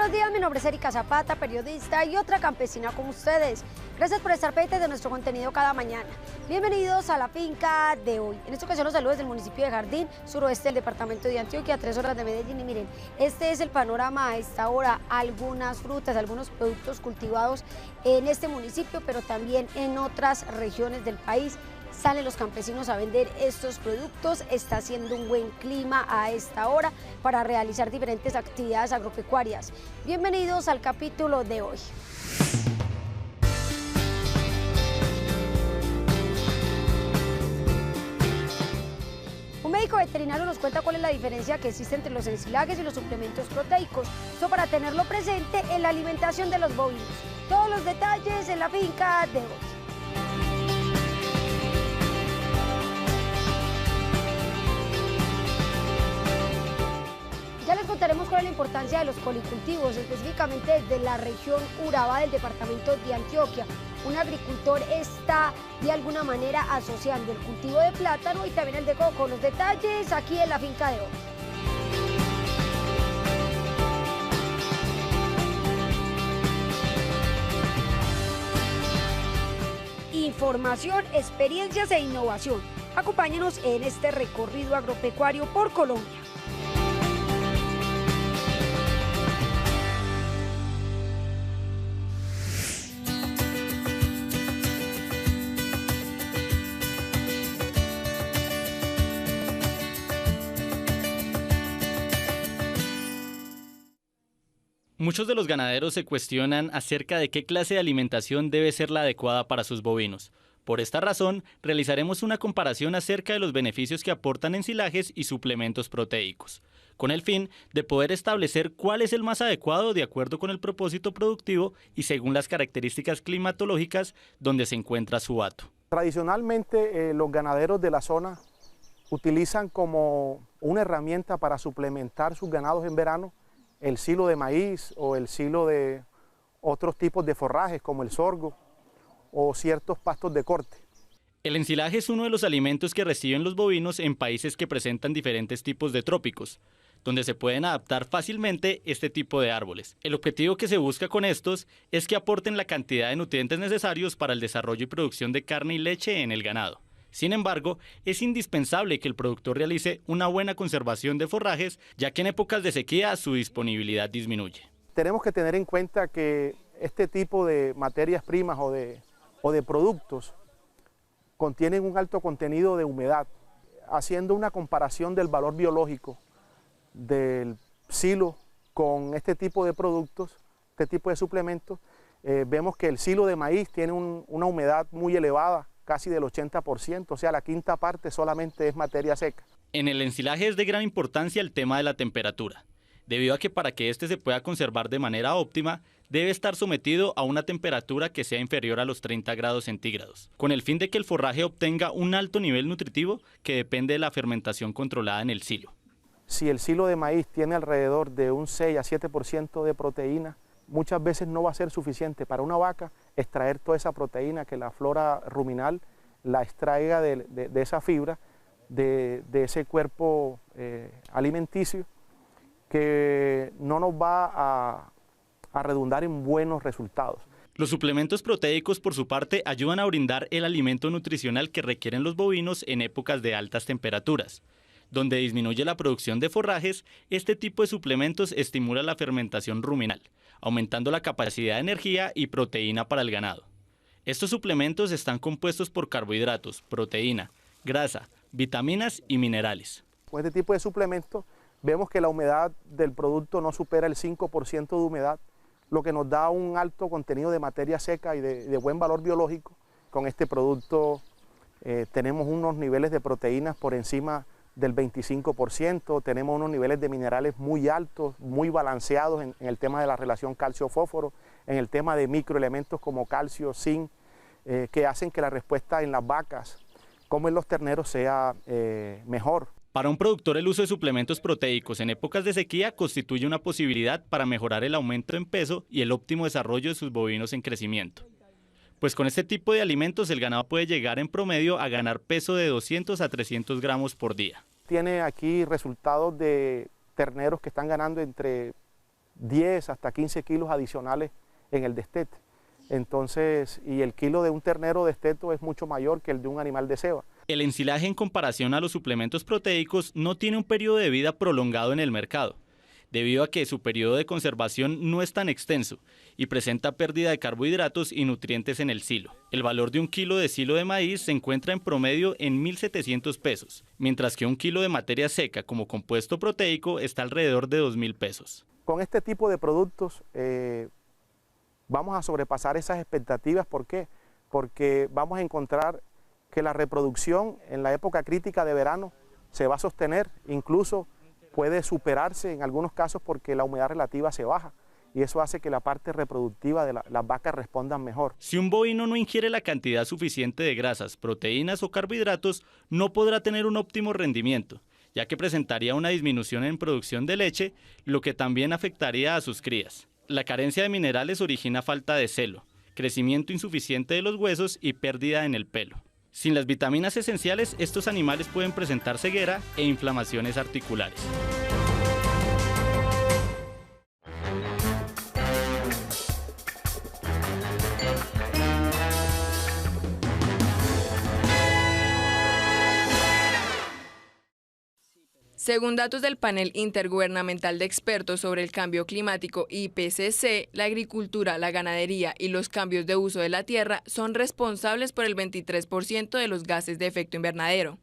Buenos días, mi nombre es Erika Zapata, periodista y otra campesina como ustedes. Gracias por estar pendientes de nuestro contenido cada mañana. Bienvenidos a la finca de hoy. En esta ocasión los saludos del municipio de Jardín, suroeste del departamento de Antioquia, a 3 horas de Medellín. Y miren, este es el panorama a esta hora. Algunas frutas, algunos productos cultivados en este municipio, pero también en otras regiones del país. Salen los campesinos a vender estos productos, está haciendo un buen clima a esta hora para realizar diferentes actividades agropecuarias. Bienvenidos al capítulo de hoy. Un médico veterinario nos cuenta cuál es la diferencia que existe entre los ensilajes y los suplementos proteicos. Esto para tenerlo presente en la alimentación de los bovinos. Todos los detalles en la finca de hoy. Ya les contaremos cuál es la importancia de los policultivos, específicamente desde la región Urabá del departamento de Antioquia. Un agricultor está de alguna manera asociando el cultivo de plátano y también el de coco. Los detalles aquí en la finca de hoy. Información, experiencias e innovación. Acompáñenos en este recorrido agropecuario por Colombia. Muchos de los ganaderos se cuestionan acerca de qué clase de alimentación debe ser la adecuada para sus bovinos. Por esta razón, realizaremos una comparación acerca de los beneficios que aportan ensilajes y suplementos proteicos, con el fin de poder establecer cuál es el más adecuado de acuerdo con el propósito productivo y según las características climatológicas donde se encuentra su hato. Tradicionalmente, los ganaderos de la zona utilizan como una herramienta para suplementar sus ganados en verano el silo de maíz o el silo de otros tipos de forrajes como el sorgo o ciertos pastos de corte. El ensilaje es uno de los alimentos que reciben los bovinos en países que presentan diferentes tipos de trópicos, donde se pueden adaptar fácilmente este tipo de árboles. El objetivo que se busca con estos es que aporten la cantidad de nutrientes necesarios para el desarrollo y producción de carne y leche en el ganado. Sin embargo, es indispensable que el productor realice una buena conservación de forrajes, ya que en épocas de sequía su disponibilidad disminuye. Tenemos que tener en cuenta que este tipo de materias primas o de productos contienen un alto contenido de humedad. Haciendo una comparación del valor biológico del silo con este tipo de productos, este tipo de suplementos, vemos que el silo de maíz tiene una humedad muy elevada, casi del 80%, o sea, la quinta parte solamente es materia seca. En el ensilaje es de gran importancia el tema de la temperatura, debido a que para que éste se pueda conservar de manera óptima, debe estar sometido a una temperatura que sea inferior a los 30 grados centígrados, con el fin de que el forraje obtenga un alto nivel nutritivo que depende de la fermentación controlada en el silo. Si el silo de maíz tiene alrededor de un 6 a 7% de proteína, muchas veces no va a ser suficiente para una vaca extraer toda esa proteína que la flora ruminal la extraiga de esa fibra, de ese cuerpo alimenticio, que no nos va a redundar en buenos resultados. Los suplementos proteicos, por su parte, ayudan a brindar el alimento nutricional que requieren los bovinos en épocas de altas temperaturas. Donde disminuye la producción de forrajes, este tipo de suplementos estimula la fermentación ruminal, aumentando la capacidad de energía y proteína para el ganado. Estos suplementos están compuestos por carbohidratos, proteína, grasa, vitaminas y minerales. Con este tipo de suplementos vemos que la humedad del producto no supera el 5% de humedad, lo que nos da un alto contenido de materia seca y de buen valor biológico. Con este producto tenemos unos niveles de proteínas por encima del 25%, tenemos unos niveles de minerales muy altos, muy balanceados en el tema de la relación calcio-fósforo, en el tema de microelementos como calcio, zinc, que hacen que la respuesta en las vacas, como en los terneros, sea mejor. Para un productor, el uso de suplementos proteicos en épocas de sequía constituye una posibilidad para mejorar el aumento en peso y el óptimo desarrollo de sus bovinos en crecimiento. Pues con este tipo de alimentos el ganado puede llegar en promedio a ganar peso de 200 a 300 gramos por día. Tiene aquí resultados de terneros que están ganando entre 10 hasta 15 kilos adicionales en el destete. Entonces, y el kilo de un ternero desteto es mucho mayor que el de un animal de ceba. El ensilaje en comparación a los suplementos proteicos no tiene un periodo de vida prolongado en el mercado, debido a que su periodo de conservación no es tan extenso y presenta pérdida de carbohidratos y nutrientes en el silo. El valor de un kilo de silo de maíz se encuentra en promedio en 1.700 pesos, mientras que un kilo de materia seca como compuesto proteico está alrededor de 2.000 pesos. Con este tipo de productos vamos a sobrepasar esas expectativas. ¿Por qué? Porque vamos a encontrar que la reproducción en la época crítica de verano se va a sostener, incluso puede superarse en algunos casos porque la humedad relativa se baja y eso hace que la parte reproductiva de las vacas respondan mejor. Si un bovino no ingiere la cantidad suficiente de grasas, proteínas o carbohidratos, no podrá tener un óptimo rendimiento, ya que presentaría una disminución en producción de leche, lo que también afectaría a sus crías. La carencia de minerales origina falta de celo, crecimiento insuficiente de los huesos y pérdida en el pelo. Sin las vitaminas esenciales, estos animales pueden presentar ceguera e inflamaciones articulares. Según datos del Panel Intergubernamental de Expertos sobre el Cambio Climático IPCC, la agricultura, la ganadería y los cambios de uso de la tierra son responsables por el 23% de los gases de efecto invernadero.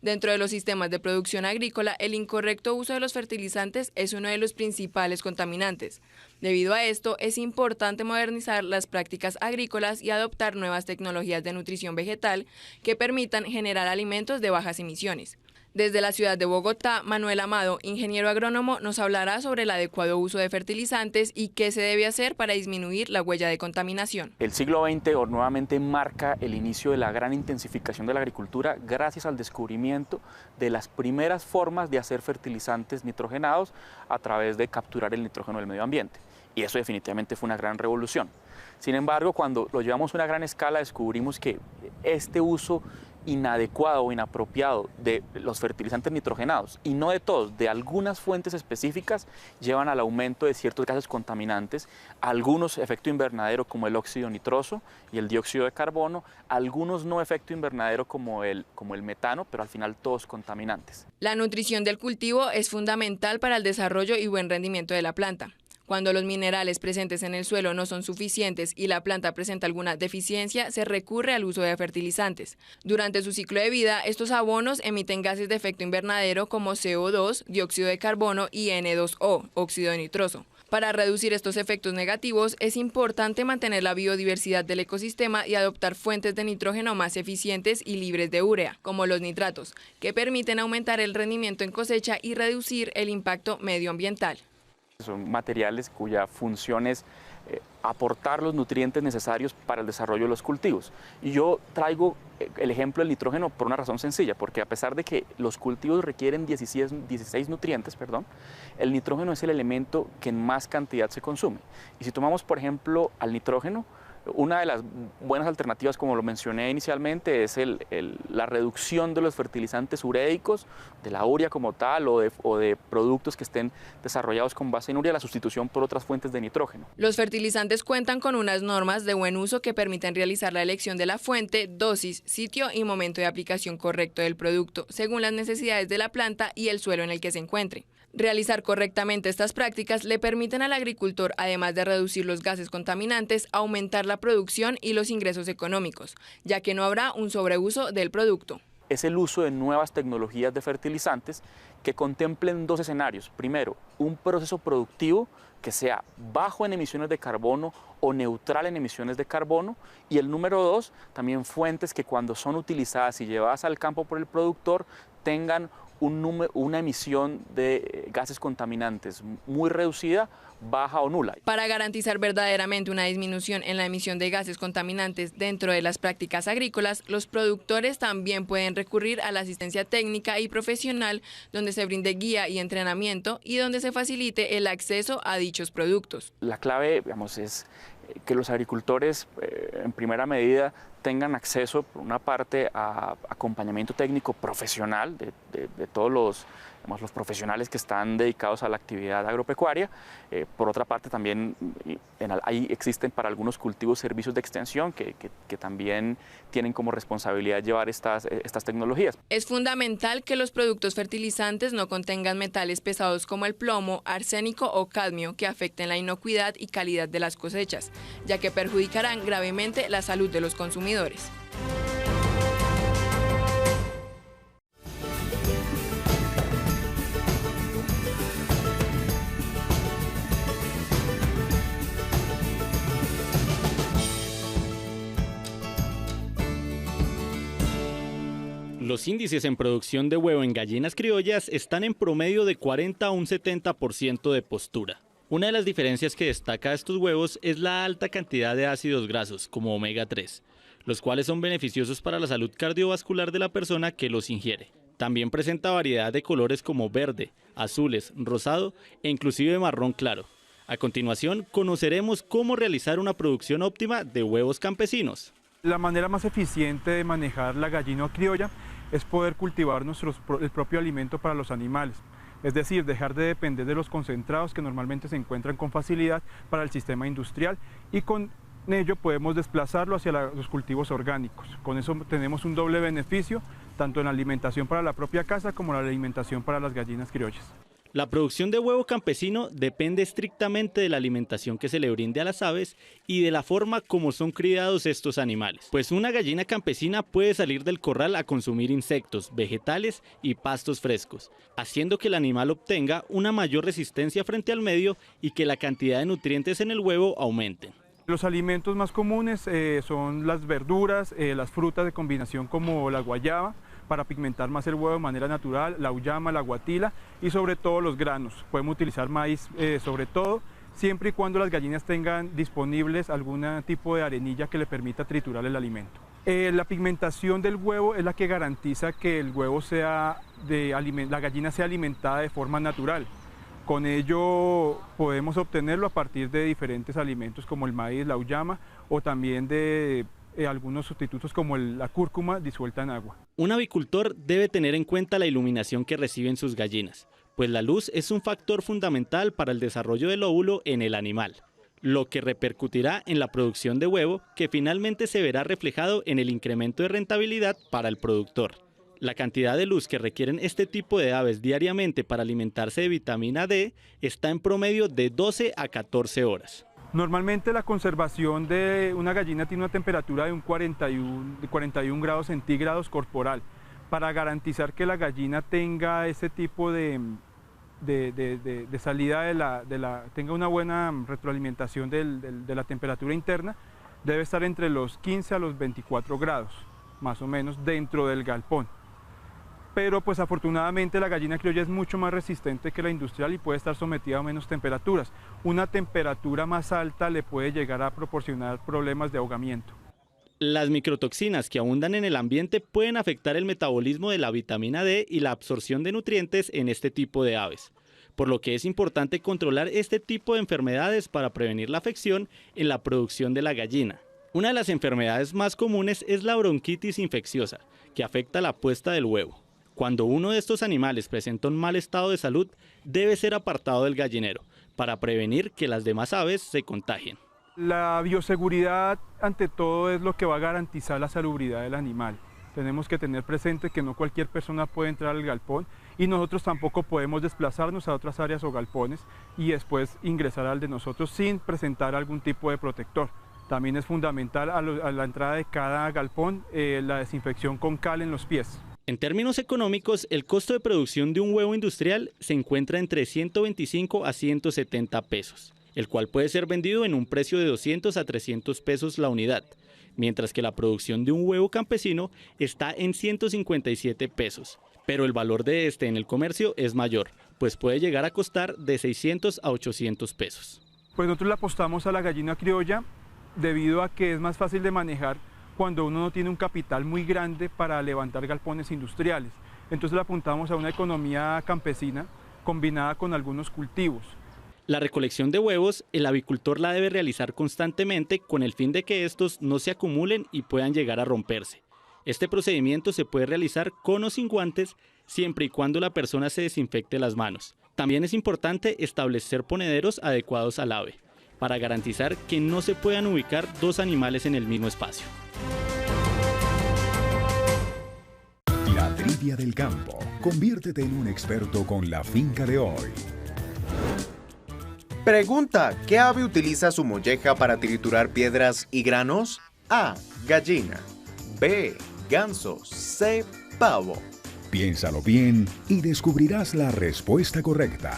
Dentro de los sistemas de producción agrícola, el incorrecto uso de los fertilizantes es uno de los principales contaminantes. Debido a esto, es importante modernizar las prácticas agrícolas y adoptar nuevas tecnologías de nutrición vegetal que permitan generar alimentos de bajas emisiones. Desde la ciudad de Bogotá, Manuel Amado, ingeniero agrónomo, nos hablará sobre el adecuado uso de fertilizantes y qué se debe hacer para disminuir la huella de contaminación. El siglo XX nuevamente marca el inicio de la gran intensificación de la agricultura gracias al descubrimiento de las primeras formas de hacer fertilizantes nitrogenados a través de capturar el nitrógeno del medio ambiente. Y eso definitivamente fue una gran revolución. Sin embargo, cuando lo llevamos a una gran escala, descubrimos que este uso inadecuado o inapropiado de los fertilizantes nitrogenados, y no de todos, de algunas fuentes específicas, llevan al aumento de ciertos gases contaminantes, algunos efecto invernadero como el óxido nitroso y el dióxido de carbono, algunos no efecto invernadero como el metano, pero al final todos contaminantes. La nutrición del cultivo es fundamental para el desarrollo y buen rendimiento de la planta. Cuando los minerales presentes en el suelo no son suficientes y la planta presenta alguna deficiencia, se recurre al uso de fertilizantes. Durante su ciclo de vida, estos abonos emiten gases de efecto invernadero como CO2, dióxido de carbono y N2O, óxido nitroso. Para reducir estos efectos negativos, es importante mantener la biodiversidad del ecosistema y adoptar fuentes de nitrógeno más eficientes y libres de urea, como los nitratos, que permiten aumentar el rendimiento en cosecha y reducir el impacto medioambiental. Son materiales cuya función es aportar los nutrientes necesarios para el desarrollo de los cultivos. Y yo traigo el ejemplo del nitrógeno por una razón sencilla, porque a pesar de que los cultivos requieren 16 nutrientes, el nitrógeno es el elemento que en más cantidad se consume. Y si tomamos, por ejemplo, al nitrógeno, una de las buenas alternativas, como lo mencioné inicialmente, es la reducción de los fertilizantes ureicos, de la urea como tal o de productos que estén desarrollados con base en urea, la sustitución por otras fuentes de nitrógeno. Los fertilizantes cuentan con unas normas de buen uso que permiten realizar la elección de la fuente, dosis, sitio y momento de aplicación correcto del producto, según las necesidades de la planta y el suelo en el que se encuentre. Realizar correctamente estas prácticas le permiten al agricultor, además de reducir los gases contaminantes, aumentar la producción y los ingresos económicos, ya que no habrá un sobreuso del producto. Es el uso de nuevas tecnologías de fertilizantes que contemplen dos escenarios. Primero, un proceso productivo que sea bajo en emisiones de carbono o neutral en emisiones de carbono. Y el número dos, también fuentes que cuando son utilizadas y llevadas al campo por el productor tengan una emisión de gases contaminantes muy reducida, baja o nula. Para garantizar verdaderamente una disminución en la emisión de gases contaminantes dentro de las prácticas agrícolas, los productores también pueden recurrir a la asistencia técnica y profesional, donde se brinde guía y entrenamiento y donde se facilite el acceso a dichos productos. La clave, es que los agricultores en primera medida tengan acceso, por una parte, a acompañamiento técnico profesional de todos los profesionales que están dedicados a la actividad agropecuaria. Por otra parte, también ahí existen para algunos cultivos servicios de extensión que también tienen como responsabilidad llevar estas tecnologías. Es fundamental que los productos fertilizantes no contengan metales pesados como el plomo, arsénico o cadmio que afecten la inocuidad y calidad de las cosechas, ya que perjudicarán gravemente la salud de los consumidores. Los índices en producción de huevo en gallinas criollas están en promedio de 40 a un 70% de postura. Una de las diferencias que destaca estos huevos es la alta cantidad de ácidos grasos, como omega 3, los cuales son beneficiosos para la salud cardiovascular de la persona que los ingiere. También presenta variedad de colores como verde, azules, rosado e inclusive marrón claro. A continuación, conoceremos cómo realizar una producción óptima de huevos campesinos. La manera más eficiente de manejar la gallina criolla es poder cultivar el propio alimento para los animales. Es decir, dejar de depender de los concentrados que normalmente se encuentran con facilidad para el sistema industrial, y con ello podemos desplazarlo hacia los cultivos orgánicos. Con eso tenemos un doble beneficio, tanto en la alimentación para la propia casa como en la alimentación para las gallinas criollas. La producción de huevo campesino depende estrictamente de la alimentación que se le brinde a las aves y de la forma como son criados estos animales. Pues una gallina campesina puede salir del corral a consumir insectos, vegetales y pastos frescos, haciendo que el animal obtenga una mayor resistencia frente al medio y que la cantidad de nutrientes en el huevo aumenten. Los alimentos más comunes son las verduras, las frutas de combinación como la guayaba, para pigmentar más el huevo de manera natural, la auyama, la guatila y sobre todo los granos. Podemos utilizar maíz sobre todo, siempre y cuando las gallinas tengan disponibles algún tipo de arenilla que le permita triturar el alimento. La pigmentación del huevo es la que garantiza que el huevo la gallina sea alimentada de forma natural. Con ello podemos obtenerlo a partir de diferentes alimentos como el maíz, la auyama o también de algunos sustitutos como la cúrcuma disuelta en agua. Un avicultor debe tener en cuenta la iluminación que reciben sus gallinas, pues la luz es un factor fundamental para el desarrollo del óvulo en el animal, lo que repercutirá en la producción de huevo, que finalmente se verá reflejado en el incremento de rentabilidad para el productor. La cantidad de luz que requieren este tipo de aves diariamente para alimentarse de vitamina D está en promedio de 12 a 14 horas. Normalmente la conservación de una gallina tiene una temperatura de 41 grados centígrados corporal. Para garantizar que la gallina tenga ese tipo de salida tenga una buena retroalimentación de la temperatura interna, debe estar entre los 15 a los 24 grados, más o menos, dentro del galpón. Pero pues afortunadamente la gallina criolla es mucho más resistente que la industrial y puede estar sometida a menos temperaturas. Una temperatura más alta le puede llegar a proporcionar problemas de ahogamiento. Las microtoxinas que abundan en el ambiente pueden afectar el metabolismo de la vitamina D y la absorción de nutrientes en este tipo de aves, por lo que es importante controlar este tipo de enfermedades para prevenir la afección en la producción de la gallina. Una de las enfermedades más comunes es la bronquitis infecciosa, que afecta la puesta del huevo. Cuando uno de estos animales presenta un mal estado de salud, debe ser apartado del gallinero para prevenir que las demás aves se contagien. La bioseguridad ante todo es lo que va a garantizar la salubridad del animal. Tenemos que tener presente que no cualquier persona puede entrar al galpón y nosotros tampoco podemos desplazarnos a otras áreas o galpones y después ingresar al de nosotros sin presentar algún tipo de protector. También es fundamental a la entrada de cada galpón la desinfección con cal en los pies. En términos económicos, el costo de producción de un huevo industrial se encuentra entre 125 a 170 pesos, el cual puede ser vendido en un precio de 200 a 300 pesos la unidad, mientras que la producción de un huevo campesino está en 157 pesos, pero el valor de este en el comercio es mayor, pues puede llegar a costar de 600 a 800 pesos. Pues nosotros le apostamos a la gallina criolla debido a que es más fácil de manejar cuando uno no tiene un capital muy grande para levantar galpones industriales. Entonces le apuntamos a una economía campesina combinada con algunos cultivos. La recolección de huevos, el avicultor la debe realizar constantemente con el fin de que estos no se acumulen y puedan llegar a romperse. Este procedimiento se puede realizar con o sin guantes, siempre y cuando la persona se desinfecte las manos. También es importante establecer ponederos adecuados al ave, para garantizar que no se puedan ubicar dos animales en el mismo espacio. La trivia del campo. Conviértete en un experto con la finca de hoy. Pregunta, ¿qué ave utiliza su molleja para triturar piedras y granos? A. Gallina. B. Ganso. C. Pavo. Piénsalo bien y descubrirás la respuesta correcta.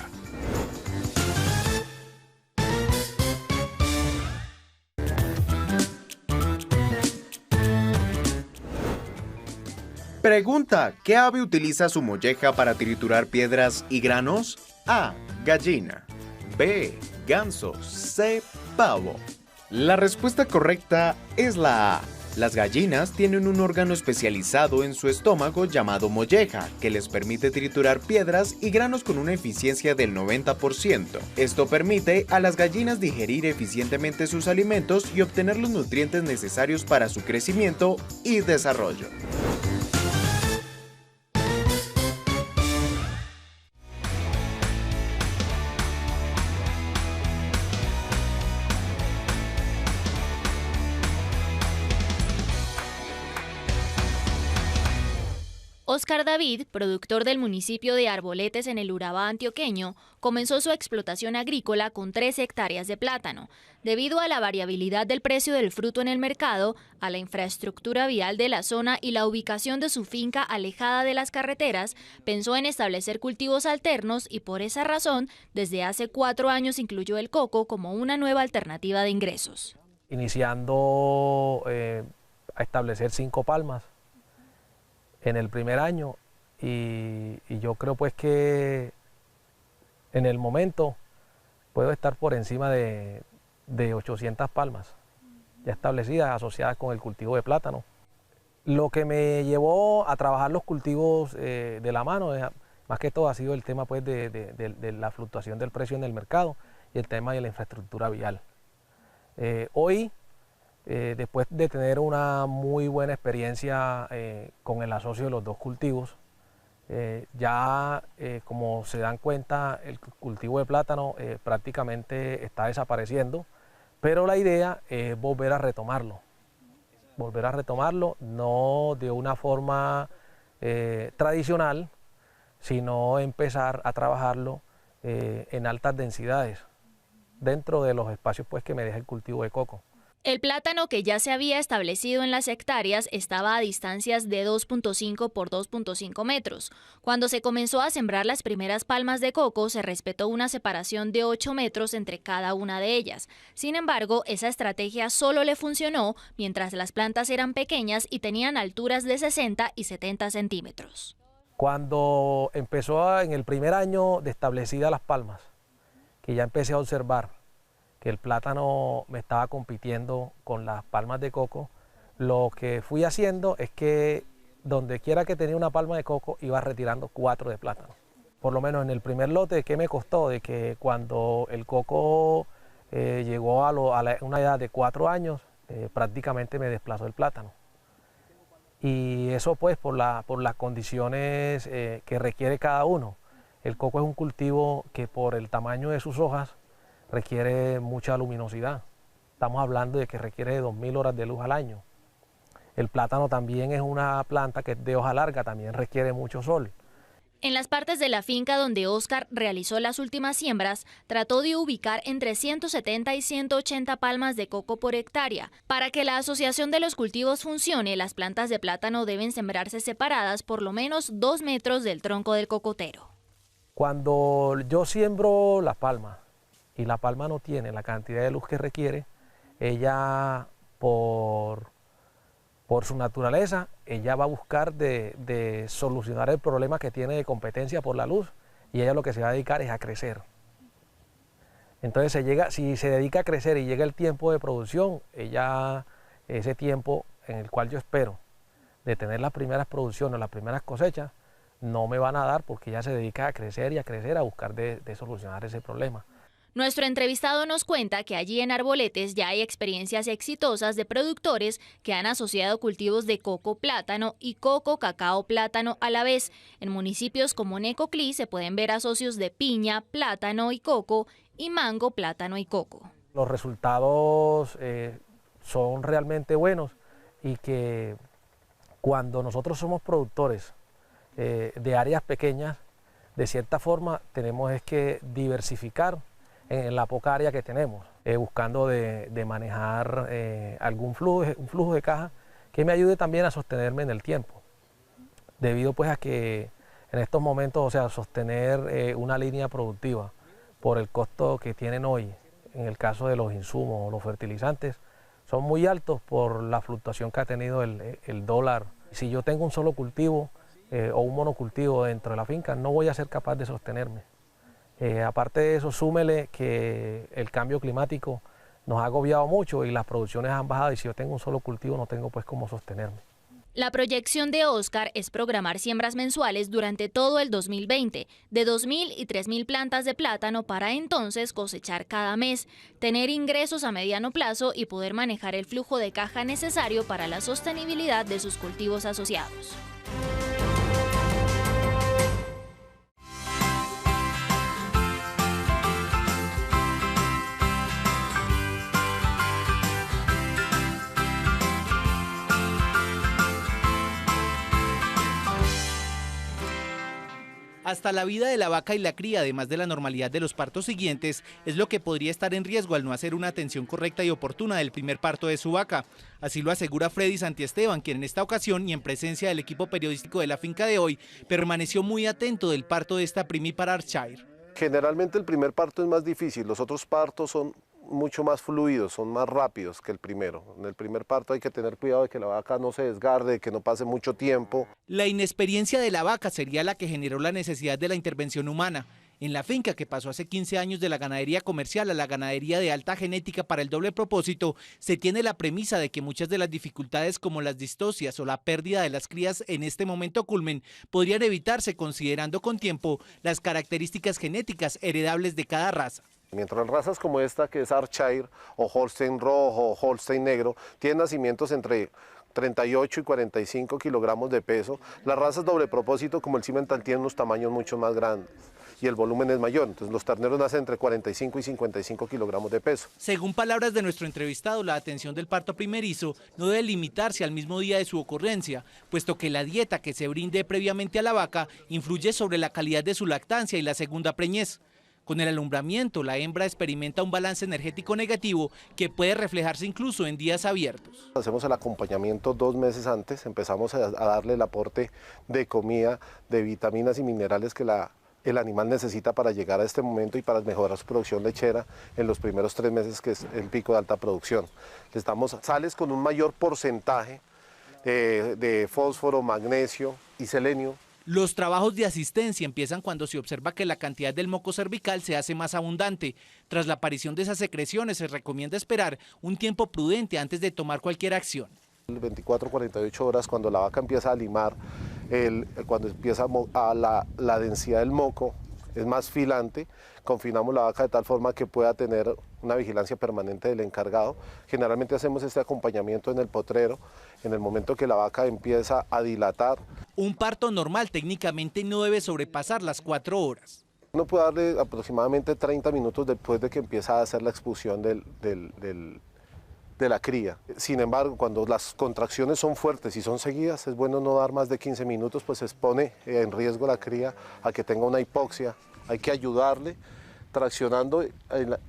Pregunta, ¿qué ave utiliza su molleja para triturar piedras y granos? A. Gallina. B. Ganso. C. Pavo. La respuesta correcta es la A. Las gallinas tienen un órgano especializado en su estómago llamado molleja, que les permite triturar piedras y granos con una eficiencia del 90%. Esto permite a las gallinas digerir eficientemente sus alimentos y obtener los nutrientes necesarios para su crecimiento y desarrollo. Óscar David, productor del municipio de Arboletes en el Urabá antioqueño, comenzó su explotación agrícola con 3 hectáreas de plátano. Debido a la variabilidad del precio del fruto en el mercado, a la infraestructura vial de la zona y la ubicación de su finca alejada de las carreteras, pensó en establecer cultivos alternos y por esa razón, desde hace 4 años incluyó el coco como una nueva alternativa de ingresos. Iniciando a establecer 5 palmas en el primer año y yo creo pues que en el momento puedo estar por encima de 800 palmas ya establecidas, asociadas con el cultivo de plátano. Lo que me llevó a trabajar los cultivos de la mano, más que todo ha sido el tema pues de la fluctuación del precio en el mercado y el tema de la infraestructura vial. Hoy, después de tener una muy buena experiencia con el asocio de los 2 cultivos, como se dan cuenta, el cultivo de plátano prácticamente está desapareciendo, pero la idea es volver a retomarlo no de una forma tradicional, sino empezar a trabajarlo en altas densidades, dentro de los espacios pues, que me deja el cultivo de coco. El plátano que ya se había establecido en las hectáreas estaba a distancias de 2.5 por 2.5 metros. Cuando se comenzó a sembrar las primeras palmas de coco, se respetó una separación de 8 metros entre cada una de ellas. Sin embargo, esa estrategia solo le funcionó mientras las plantas eran pequeñas y tenían alturas de 60 y 70 centímetros. Cuando empezó en el primer año de establecidas las palmas, que ya empecé a observar que el plátano me estaba compitiendo con las palmas de coco, lo que fui haciendo es que donde quiera que tenía una palma de coco iba retirando 4 de plátano. Por lo menos en el primer lote, ¿qué me costó? De que cuando el coco llegó a una edad de 4 años, prácticamente me desplazó el plátano. Y eso pues por las condiciones que requiere cada uno. El coco es un cultivo que por el tamaño de sus hojas requiere mucha luminosidad. Estamos hablando de que requiere de 2000 horas de luz al año. El plátano también es una planta que es de hoja larga, también requiere mucho sol. En las partes de la finca donde Óscar realizó las últimas siembras, trató de ubicar entre 170 y 180 palmas de coco por hectárea. Para que la asociación de los cultivos funcione, las plantas de plátano deben sembrarse separadas por lo menos 2 metros del tronco del cocotero. Cuando yo siembro la palma, y la palma no tiene la cantidad de luz que requiere, ella por su naturaleza, ella va a buscar de solucionar el problema que tiene de competencia por la luz, y ella lo que se va a dedicar es a crecer. Entonces si se dedica a crecer y llega el tiempo de producción, ese tiempo en el cual yo espero de tener las primeras producciones, las primeras cosechas, no me van a dar porque ella se dedica a crecer y a crecer, a buscar de solucionar ese problema. Nuestro entrevistado nos cuenta que allí en Arboletes ya hay experiencias exitosas de productores que han asociado cultivos de coco plátano y coco cacao plátano a la vez. En municipios como Necoclí se pueden ver asocios de piña, plátano y coco y mango, plátano y coco. Los resultados son realmente buenos y que cuando nosotros somos productores de áreas pequeñas, de cierta forma tenemos que diversificar en la poca área que tenemos, buscando de manejar un flujo de caja que me ayude también a sostenerme en el tiempo, debido pues a que en estos momentos, o sea, sostener una línea productiva por el costo que tienen hoy, en el caso de los insumos o los fertilizantes, son muy altos por la fluctuación que ha tenido el dólar. Si yo tengo un solo cultivo o un monocultivo dentro de la finca, no voy a ser capaz de sostenerme. Aparte de eso, súmele que el cambio climático nos ha agobiado mucho y las producciones han bajado, y si yo tengo un solo cultivo no tengo pues cómo sostenerme. La proyección de Oscar es programar siembras mensuales durante todo el 2020, de 2.000 y 3.000 plantas de plátano para entonces cosechar cada mes, tener ingresos a mediano plazo y poder manejar el flujo de caja necesario para la sostenibilidad de sus cultivos asociados. Hasta la vida de la vaca y la cría, además de la normalidad de los partos siguientes, es lo que podría estar en riesgo al no hacer una atención correcta y oportuna del primer parto de su vaca. Así lo asegura Freddy Santiesteban, quien en esta ocasión y en presencia del equipo periodístico de la finca de hoy, permaneció muy atento del parto de esta primípara Archair. Generalmente el primer parto es más difícil, los otros partos son mucho más fluidos, son más rápidos que el primero. En el primer parto hay que tener cuidado de que la vaca no se desgarde, de que no pase mucho tiempo. La inexperiencia de la vaca sería la que generó la necesidad de la intervención humana. En la finca, que pasó hace 15 años de la ganadería comercial a la ganadería de alta genética para el doble propósito, se tiene la premisa de que muchas de las dificultades como las distocias o la pérdida de las crías en este momento culmen podrían evitarse considerando con tiempo las características genéticas heredables de cada raza. Mientras razas como esta, que es Archair o Holstein rojo o Holstein negro, tienen nacimientos entre 38 y 45 kilogramos de peso, las razas doble propósito como el Simmental tienen unos tamaños mucho más grandes y el volumen es mayor, entonces los terneros nacen entre 45 y 55 kilogramos de peso. Según palabras de nuestro entrevistado, la atención del parto primerizo no debe limitarse al mismo día de su ocurrencia, puesto que la dieta que se brinde previamente a la vaca influye sobre la calidad de su lactancia y la segunda preñez. Con el alumbramiento, la hembra experimenta un balance energético negativo que puede reflejarse incluso en días abiertos. Hacemos el acompañamiento 2 meses antes, empezamos a darle el aporte de comida, de vitaminas y minerales que el animal necesita para llegar a este momento y para mejorar su producción lechera en los primeros 3 meses, que es el pico de alta producción. Les damos sales con un mayor porcentaje de fósforo, magnesio y selenio. Los trabajos de asistencia empiezan cuando se observa que la cantidad del moco cervical se hace más abundante. Tras la aparición de esas secreciones se recomienda esperar un tiempo prudente antes de tomar cualquier acción. 24-48 horas, cuando la vaca empieza a limar, cuando empieza la densidad del moco es más filante, confinamos la vaca de tal forma que pueda tener una vigilancia permanente del encargado. Generalmente hacemos este acompañamiento en el potrero, en el momento que la vaca empieza a dilatar. Un parto normal técnicamente no debe sobrepasar las 4 horas. Uno puede darle aproximadamente 30 minutos después de que empieza a hacer la expulsión de la cría. Sin embargo, cuando las contracciones son fuertes y son seguidas, es bueno no dar más de 15 minutos, pues se expone en riesgo la cría a que tenga una hipoxia. Hay que ayudarle traccionando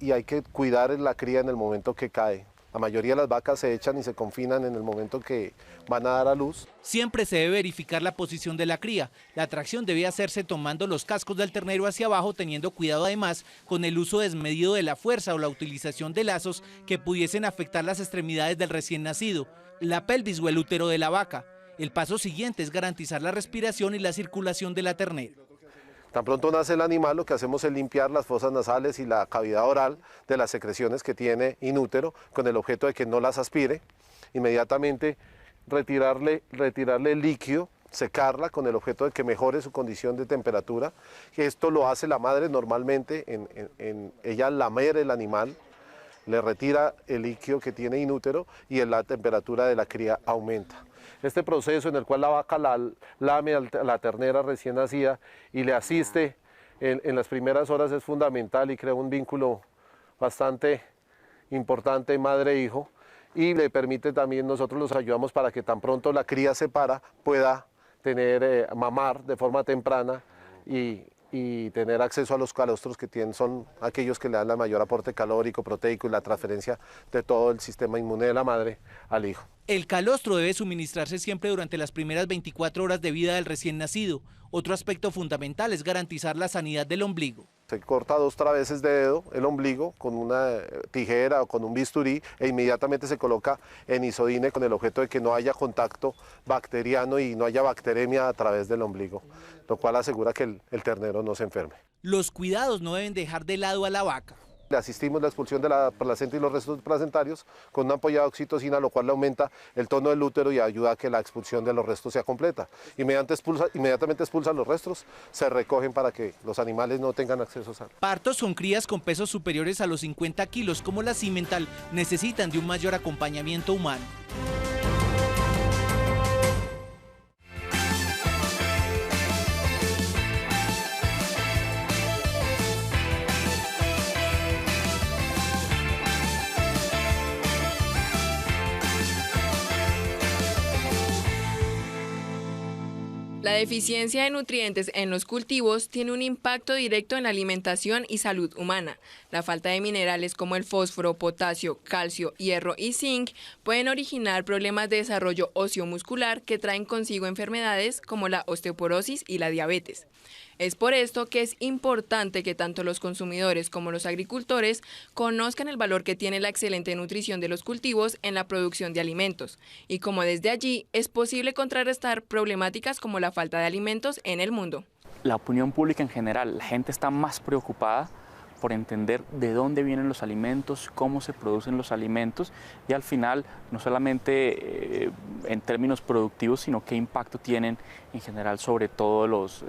y hay que cuidar la cría en el momento que cae. La mayoría de las vacas se echan y se confinan en el momento que van a dar a luz. Siempre se debe verificar la posición de la cría. La tracción debe hacerse tomando los cascos del ternero hacia abajo, teniendo cuidado además con el uso desmedido de la fuerza o la utilización de lazos que pudiesen afectar las extremidades del recién nacido, la pelvis o el útero de la vaca. El paso siguiente es garantizar la respiración y la circulación de la ternera. Tan pronto nace el animal, lo que hacemos es limpiar las fosas nasales y la cavidad oral de las secreciones que tiene inútero, con el objeto de que no las aspire. Inmediatamente retirarle el líquido, secarla con el objeto de que mejore su condición de temperatura. Esto lo hace la madre normalmente, ella lamer el animal, le retira el líquido que tiene inútero y la temperatura de la cría aumenta. Este proceso en el cual la vaca lame a la ternera recién nacida y le asiste en las primeras horas es fundamental y crea un vínculo bastante importante madre-hijo y le permite también, nosotros los ayudamos para que tan pronto la cría se para pueda tener, mamar de forma temprana y tener acceso a los calostros que son aquellos que le dan el mayor aporte calórico, proteico y la transferencia de todo el sistema inmune de la madre al hijo. El calostro debe suministrarse siempre durante las primeras 24 horas de vida del recién nacido. Otro aspecto fundamental es garantizar la sanidad del ombligo. Se corta 2 traveses de dedo, el ombligo, con una tijera o con un bisturí e inmediatamente se coloca en isodine con el objeto de que no haya contacto bacteriano y no haya bacteremia a través del ombligo, lo cual asegura que el ternero no se enferme. Los cuidados no deben dejar de lado a la vaca. Le asistimos la expulsión de la placenta y los restos placentarios con una ampolla de oxitocina, lo cual le aumenta el tono del útero y ayuda a que la expulsión de los restos sea completa. Inmediatamente expulsan los restos, se recogen para que los animales no tengan acceso a sal. Partos con crías con pesos superiores a los 50 kilos, como la cimental, necesitan de un mayor acompañamiento humano. La deficiencia de nutrientes en los cultivos tiene un impacto directo en la alimentación y salud humana. La falta de minerales como el fósforo, potasio, calcio, hierro y zinc pueden originar problemas de desarrollo óseo-muscular que traen consigo enfermedades como la osteoporosis y la diabetes. Es por esto que es importante que tanto los consumidores como los agricultores conozcan el valor que tiene la excelente nutrición de los cultivos en la producción de alimentos y cómo desde allí es posible contrarrestar problemáticas como la falta de alimentos en el mundo. La opinión pública en general, la gente está más preocupada por entender de dónde vienen los alimentos, cómo se producen los alimentos y al final no solamente en términos productivos, sino qué impacto tienen en general sobre todo los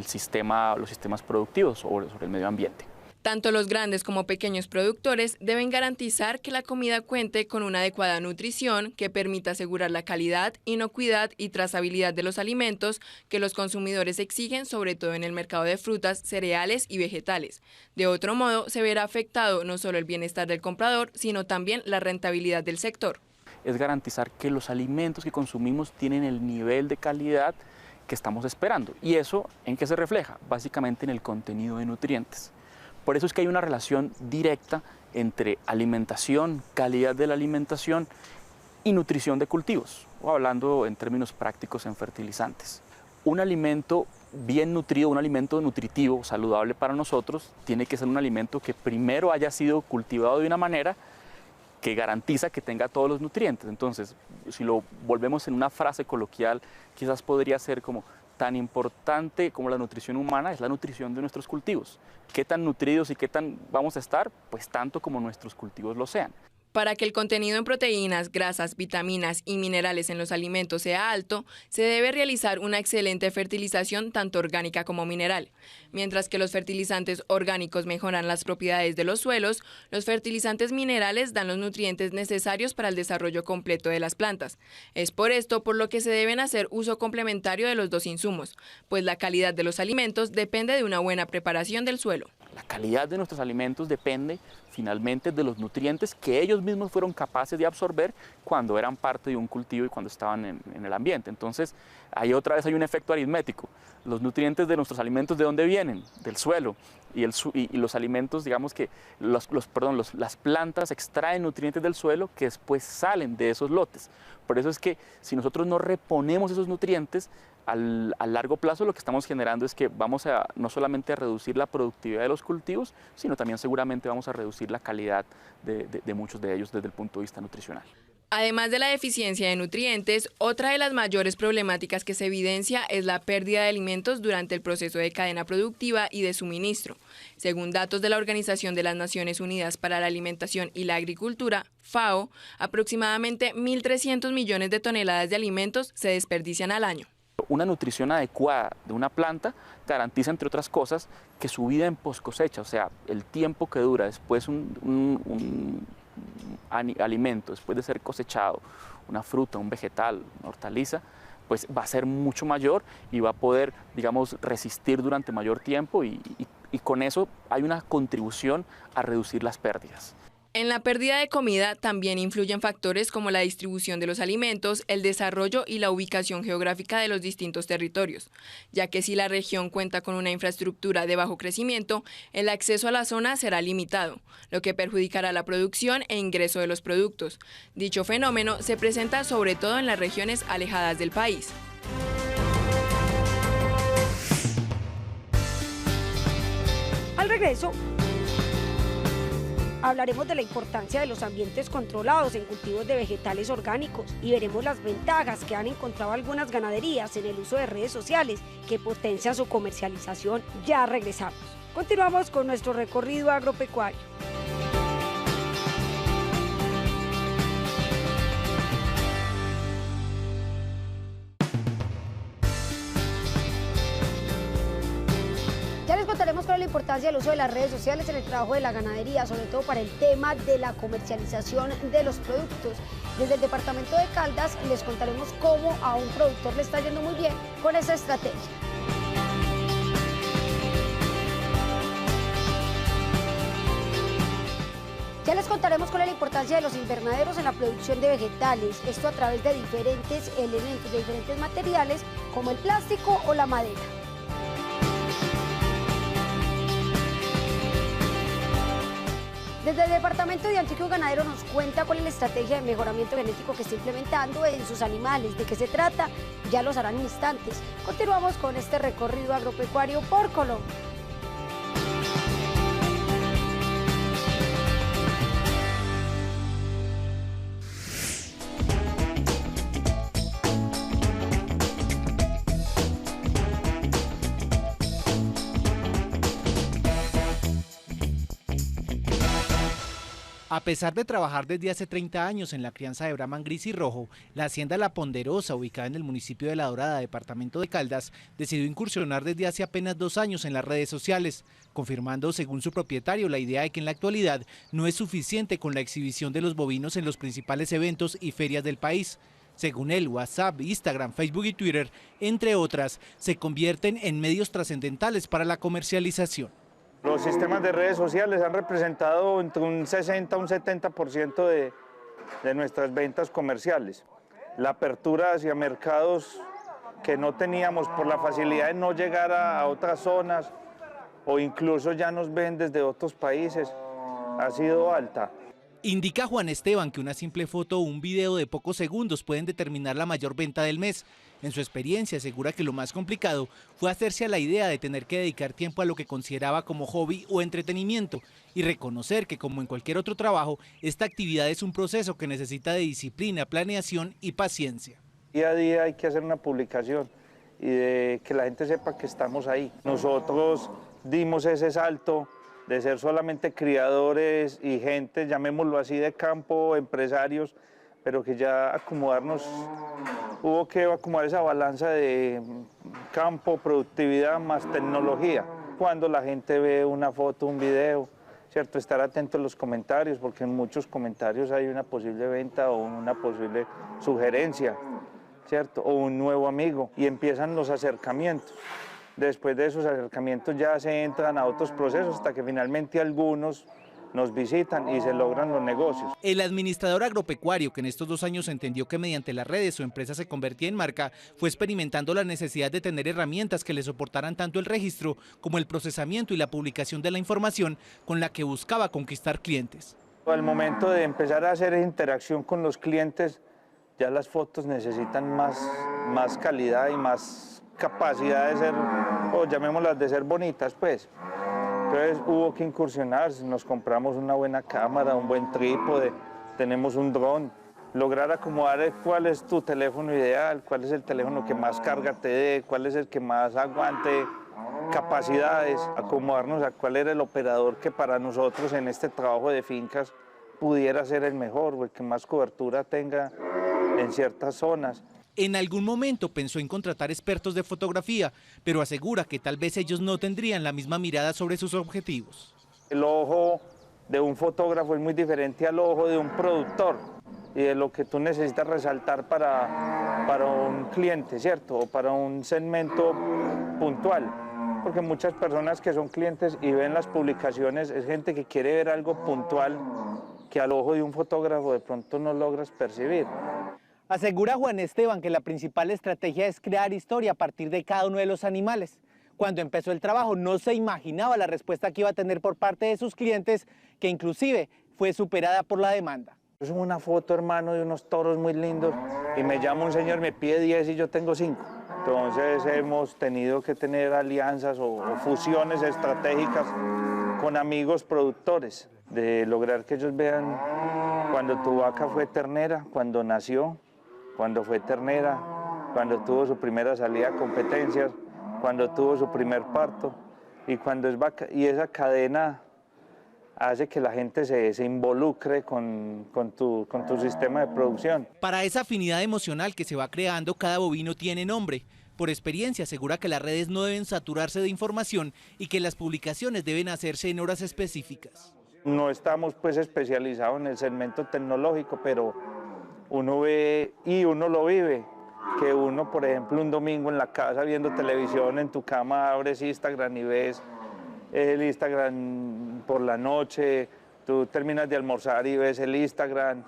sistemas productivos, sobre el medio ambiente. Tanto los grandes como pequeños productores deben garantizar que la comida cuente con una adecuada nutrición que permita asegurar la calidad, inocuidad y trazabilidad de los alimentos que los consumidores exigen, sobre todo en el mercado de frutas, cereales y vegetales. De otro modo, se verá afectado no solo el bienestar del comprador, sino también la rentabilidad del sector. Es garantizar que los alimentos que consumimos tienen el nivel de calidad que estamos esperando. ¿Y eso en qué se refleja? Básicamente en el contenido de nutrientes. Por eso es que hay una relación directa entre alimentación, calidad de la alimentación y nutrición de cultivos, o hablando en términos prácticos en fertilizantes. Un alimento bien nutrido, un alimento nutritivo, saludable para nosotros, tiene que ser un alimento que primero haya sido cultivado de una manera que garantiza que tenga todos los nutrientes. Entonces, si lo volvemos en una frase coloquial, quizás podría ser como: tan importante como la nutrición humana es la nutrición de nuestros cultivos. ¿Qué tan nutridos y qué tan vamos a estar? Pues tanto como nuestros cultivos lo sean. Para que el contenido en proteínas, grasas, vitaminas y minerales en los alimentos sea alto, se debe realizar una excelente fertilización tanto orgánica como mineral. Mientras que los fertilizantes orgánicos mejoran las propiedades de los suelos, los fertilizantes minerales dan los nutrientes necesarios para el desarrollo completo de las plantas. Es por esto por lo que se deben hacer uso complementario de los dos insumos, pues la calidad de los alimentos depende de una buena preparación del suelo. La calidad de nuestros alimentos depende finalmente de los nutrientes que ellos mismos fueron capaces de absorber cuando eran parte de un cultivo y cuando estaban en el ambiente. Entonces, ahí otra vez hay un efecto aritmético. Los nutrientes de nuestros alimentos, ¿de dónde vienen? Del suelo. Y los alimentos, digamos que las plantas extraen nutrientes del suelo que después salen de esos lotes. Por eso es que si nosotros no reponemos esos nutrientes, a largo plazo lo que estamos generando es que vamos a no solamente a reducir la productividad de los cultivos, sino también seguramente vamos a reducir la calidad de muchos de ellos desde el punto de vista nutricional. Además de la deficiencia de nutrientes, otra de las mayores problemáticas que se evidencia es la pérdida de alimentos durante el proceso de cadena productiva y de suministro. Según datos de la Organización de las Naciones Unidas para la Alimentación y la Agricultura, FAO, aproximadamente 1.300 millones de toneladas de alimentos se desperdician al año. Una nutrición adecuada de una planta garantiza, entre otras cosas, que su vida en post cosecha, o sea, el tiempo que dura después un alimento, después de ser cosechado, una fruta, un vegetal, una hortaliza, pues va a ser mucho mayor y va a poder, digamos, resistir durante mayor tiempo y con eso hay una contribución a reducir las pérdidas. En la pérdida de comida también influyen factores como la distribución de los alimentos, el desarrollo y la ubicación geográfica de los distintos territorios, ya que si la región cuenta con una infraestructura de bajo crecimiento, el acceso a la zona será limitado, lo que perjudicará la producción e ingreso de los productos. Dicho fenómeno se presenta sobre todo en las regiones alejadas del país. Al regreso, hablaremos de la importancia de los ambientes controlados en cultivos de vegetales orgánicos y veremos las ventajas que han encontrado algunas ganaderías en el uso de redes sociales que potencian su comercialización. Ya regresamos. Continuamos con nuestro recorrido agropecuario. Ya les contaremos cuál es la importancia del uso de las redes sociales en el trabajo de la ganadería, sobre todo para el tema de la comercialización de los productos. Desde el departamento de Caldas les contaremos cómo a un productor le está yendo muy bien con esa estrategia. Ya les contaremos cuál es la importancia de los invernaderos en la producción de vegetales, esto a través de diferentes elementos, de diferentes materiales como el plástico o la madera. Desde el Departamento de Antioquia, un ganadero nos cuenta cuál es la estrategia de mejoramiento genético que está implementando en sus animales. ¿De qué se trata? Ya los harán en instantes. Continuamos con este recorrido agropecuario por Colombia. A pesar de trabajar desde hace 30 años en la crianza de Brahman gris y rojo, la hacienda La Ponderosa, ubicada en el municipio de La Dorada, departamento de Caldas, decidió incursionar desde hace apenas 2 años en las redes sociales, confirmando, según su propietario, la idea de que en la actualidad no es suficiente con la exhibición de los bovinos en los principales eventos y ferias del país. Según él, WhatsApp, Instagram, Facebook y Twitter, entre otras, se convierten en medios trascendentales para la comercialización. Los sistemas de redes sociales han representado entre un 60 a un 70% de nuestras ventas comerciales. La apertura hacia mercados que no teníamos por la facilidad de no llegar a otras zonas o incluso ya nos ven desde otros países ha sido alta. Indica Juan Esteban que una simple foto o un video de pocos segundos pueden determinar la mayor venta del mes. En su experiencia asegura que lo más complicado fue hacerse a la idea de tener que dedicar tiempo a lo que consideraba como hobby o entretenimiento y reconocer que, como en cualquier otro trabajo, esta actividad es un proceso que necesita de disciplina, planeación y paciencia. Día a día hay que hacer una publicación y de que la gente sepa que estamos ahí. Nosotros dimos ese salto de ser solamente criadores y gente, llamémoslo así, de campo, empresarios, pero que ya hubo que acomodar esa balanza de campo, productividad más tecnología. Cuando la gente ve una foto, un video, ¿cierto? Estar atento a los comentarios, porque en muchos comentarios hay una posible venta o una posible sugerencia, ¿cierto? O un nuevo amigo, y empiezan los acercamientos. Después de esos acercamientos ya se entran a otros procesos hasta que finalmente algunos nos visitan y se logran los negocios. El administrador agropecuario, que en estos 2 años entendió que mediante las redes su empresa se convertía en marca, fue experimentando la necesidad de tener herramientas que le soportaran tanto el registro como el procesamiento y la publicación de la información con la que buscaba conquistar clientes. Al momento de empezar a hacer interacción con los clientes, ya las fotos necesitan más calidad y más capacidad de ser, o llamémoslas de ser bonitas, pues. Entonces hubo que incursionar, nos compramos una buena cámara, un buen trípode, tenemos un dron, lograr acomodar cuál es tu teléfono ideal, cuál es el teléfono que más carga te dé, cuál es el que más aguante capacidades, acomodarnos a cuál era el operador que para nosotros en este trabajo de fincas pudiera ser el mejor o el que más cobertura tenga en ciertas zonas. En algún momento pensó en contratar expertos de fotografía, pero asegura que tal vez ellos no tendrían la misma mirada sobre sus objetivos. El ojo de un fotógrafo es muy diferente al ojo de un productor y de lo que tú necesitas resaltar para un cliente, ¿cierto? O para un segmento puntual. Porque muchas personas que son clientes y ven las publicaciones es gente que quiere ver algo puntual que al ojo de un fotógrafo de pronto no logras percibir. Asegura Juan Esteban que la principal estrategia es crear historia a partir de cada uno de los animales. Cuando empezó el trabajo no se imaginaba la respuesta que iba a tener por parte de sus clientes, que inclusive fue superada por la demanda. Es una foto, hermano, de unos toros muy lindos y me llama un señor, me pide 10 y yo tengo 5. Entonces hemos tenido que tener alianzas o fusiones estratégicas con amigos productores, de lograr que ellos vean cuando tu vaca fue ternera, cuando nació, cuando fue ternera, cuando tuvo su primera salida a competencias, cuando tuvo su primer parto y cuando es vaca. Y esa cadena hace que la gente se involucre con tu sistema de producción. Para esa afinidad emocional que se va creando, cada bovino tiene nombre. Por experiencia asegura que las redes no deben saturarse de información y que las publicaciones deben hacerse en horas específicas. No estamos pues especializados en el segmento tecnológico, pero uno ve y uno lo vive. Que uno, por ejemplo, un domingo en la casa viendo televisión, en tu cama abres Instagram y ves el Instagram por la noche, tú terminas de almorzar y ves el Instagram.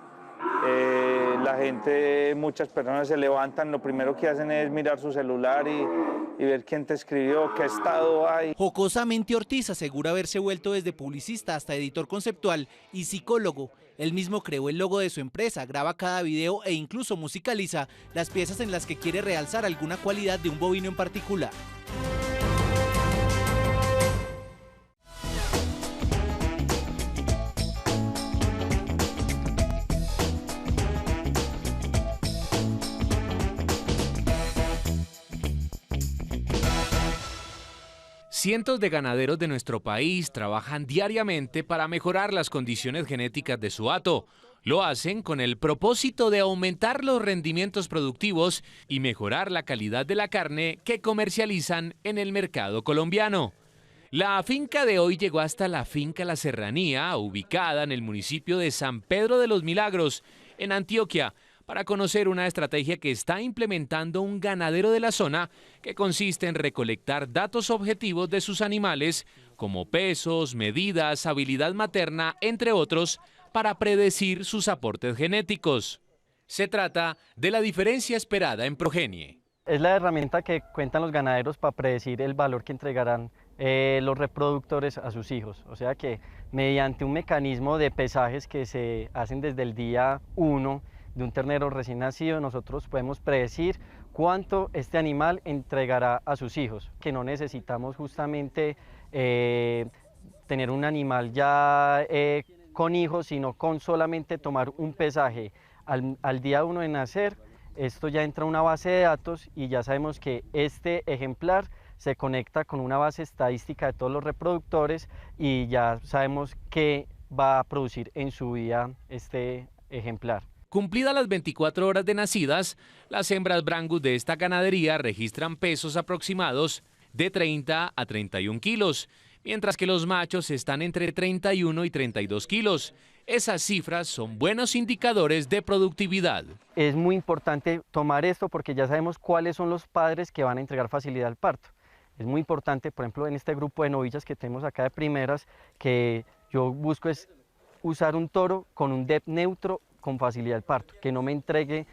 La gente, muchas personas se levantan, lo primero que hacen es mirar su celular y ver quién te escribió, qué estado hay. Jocosamente Ortiz asegura haberse vuelto desde publicista hasta editor conceptual y psicólogo. Él mismo creó el logo de su empresa, graba cada video e incluso musicaliza las piezas en las que quiere realzar alguna cualidad de un bovino en particular. Cientos de ganaderos de nuestro país trabajan diariamente para mejorar las condiciones genéticas de su hato. Lo hacen con el propósito de aumentar los rendimientos productivos y mejorar la calidad de la carne que comercializan en el mercado colombiano. La finca de hoy llegó hasta la finca La Serranía, ubicada en el municipio de San Pedro de los Milagros, en Antioquia, para conocer una estrategia que está implementando un ganadero de la zona que consiste en recolectar datos objetivos de sus animales, como pesos, medidas, habilidad materna, entre otros, para predecir sus aportes genéticos. Se trata de la diferencia esperada en progenie. Es la herramienta que cuentan los ganaderos para predecir el valor que entregarán los reproductores a sus hijos. O sea que mediante un mecanismo de pesajes que se hacen desde el día 1, de un ternero recién nacido, nosotros podemos predecir cuánto este animal entregará a sus hijos, que no necesitamos justamente tener un animal ya con hijos, sino con solamente tomar un pesaje al día 1 de nacer. Esto ya entra a una base de datos y ya sabemos que este ejemplar se conecta con una base estadística de todos los reproductores y ya sabemos qué va a producir en su vida este ejemplar. Cumplidas las 24 horas de nacidas, las hembras Brangus de esta ganadería registran pesos aproximados de 30 a 31 kilos, mientras que los machos están entre 31 y 32 kilos. Esas cifras son buenos indicadores de productividad. Es muy importante tomar esto porque ya sabemos cuáles son los padres que van a entregar facilidad al parto. Es muy importante, por ejemplo, en este grupo de novillas que tenemos acá de primeras, que yo busco es usar un toro con un dep neutro con facilidad al parto, que no me entregue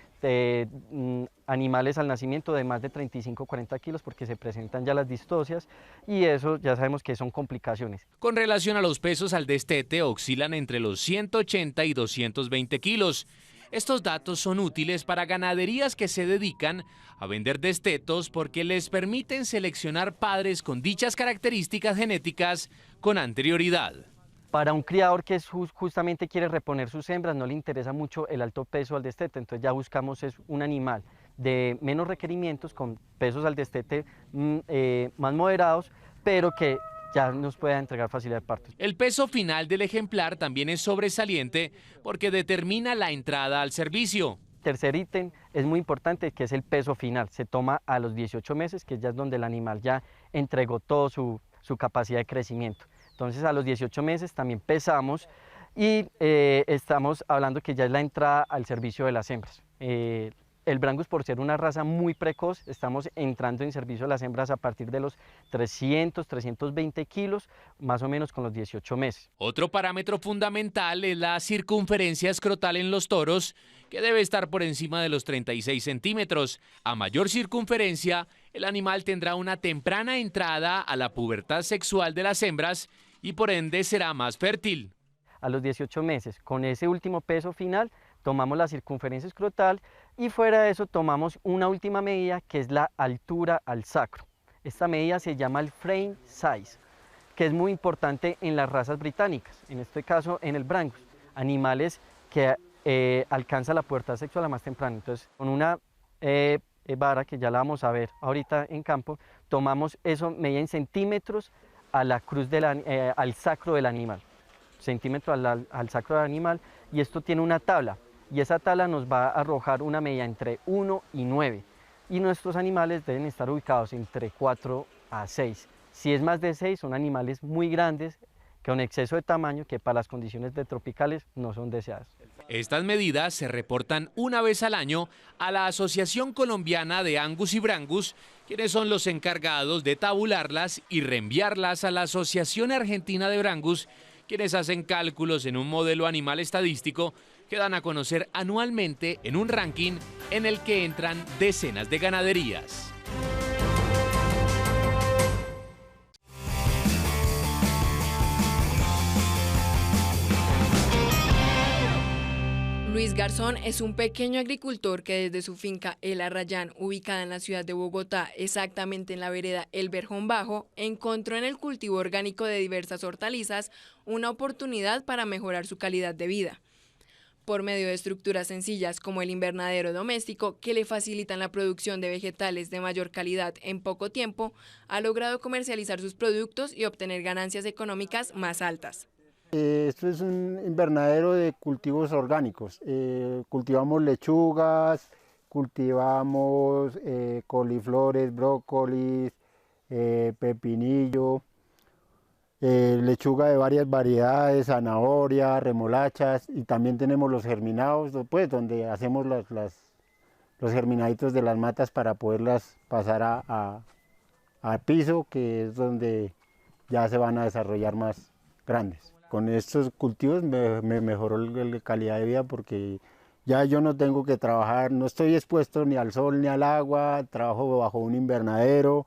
animales al nacimiento de más de 35-40 kilos porque se presentan ya las distocias y eso ya sabemos que son complicaciones. Con relación a los pesos al destete, oscilan entre los 180 y 220 kilos. Estos datos son útiles para ganaderías que se dedican a vender destetos porque les permiten seleccionar padres con dichas características genéticas con anterioridad. Para un criador que justamente quiere reponer sus hembras, no le interesa mucho el alto peso al destete, entonces ya buscamos es un animal de menos requerimientos, con pesos al destete más moderados, pero que ya nos pueda entregar facilidad de parto. El peso final del ejemplar también es sobresaliente porque determina la entrada al servicio. tercer ítem es muy importante, que es el peso final. Se toma a los 18 meses, que ya es donde el animal ya entregó toda su capacidad de crecimiento. Entonces a los 18 meses también pesamos y estamos hablando que ya es la entrada al servicio de las hembras. El Brangus, por ser una raza muy precoz, estamos entrando en servicio de las hembras a partir de los 300, 320 kilos, más o menos con los 18 meses. Otro parámetro fundamental es la circunferencia escrotal en los toros, que debe estar por encima de los 36 centímetros. A mayor circunferencia, el animal tendrá una temprana entrada a la pubertad sexual de las hembras y por ende será más fértil. A los 18 meses, con ese último peso final, tomamos la circunferencia escrotal y fuera de eso tomamos una última medida que es la altura al sacro. Esta medida se llama el frame size, que es muy importante en las razas británicas, en este caso en el Brangus, animales que alcanzan la pubertad sexual a más temprano. Entonces, con una vara que ya la vamos a ver ahorita en campo, tomamos eso, medida en centímetros a la cruz al sacro del animal, centímetro al sacro del animal, y esto tiene una tabla. Y esa tabla nos va a arrojar una medida entre 1 y 9. Y nuestros animales deben estar ubicados entre 4 a 6. Si es más de 6, son animales muy grandes, con exceso de tamaño, que para las condiciones tropicales no son deseadas. Estas medidas se reportan una vez al año a la Asociación Colombiana de Angus y Brangus, quienes son los encargados de tabularlas y reenviarlas a la Asociación Argentina de Brangus, quienes hacen cálculos en un modelo animal estadístico que dan a conocer anualmente en un ranking en el que entran decenas de ganaderías. Luis Garzón es un pequeño agricultor que desde su finca El Arrayán, ubicada en la ciudad de Bogotá, exactamente en la vereda El Verjón Bajo, encontró en el cultivo orgánico de diversas hortalizas una oportunidad para mejorar su calidad de vida. Por medio de estructuras sencillas como el invernadero doméstico, que le facilitan la producción de vegetales de mayor calidad en poco tiempo, ha logrado comercializar sus productos y obtener ganancias económicas más altas. Esto es un invernadero de cultivos orgánicos. Cultivamos lechugas, cultivamos coliflores, brócolis, pepinillo, lechuga de varias variedades, zanahoria, remolachas, y también tenemos los germinados, pues, donde hacemos los germinaditos de las matas para poderlas pasar al piso, que es donde ya se van a desarrollar más grandes. Con estos cultivos me mejoró la calidad de vida, porque ya yo no tengo que trabajar, no estoy expuesto ni al sol ni al agua, trabajo bajo un invernadero.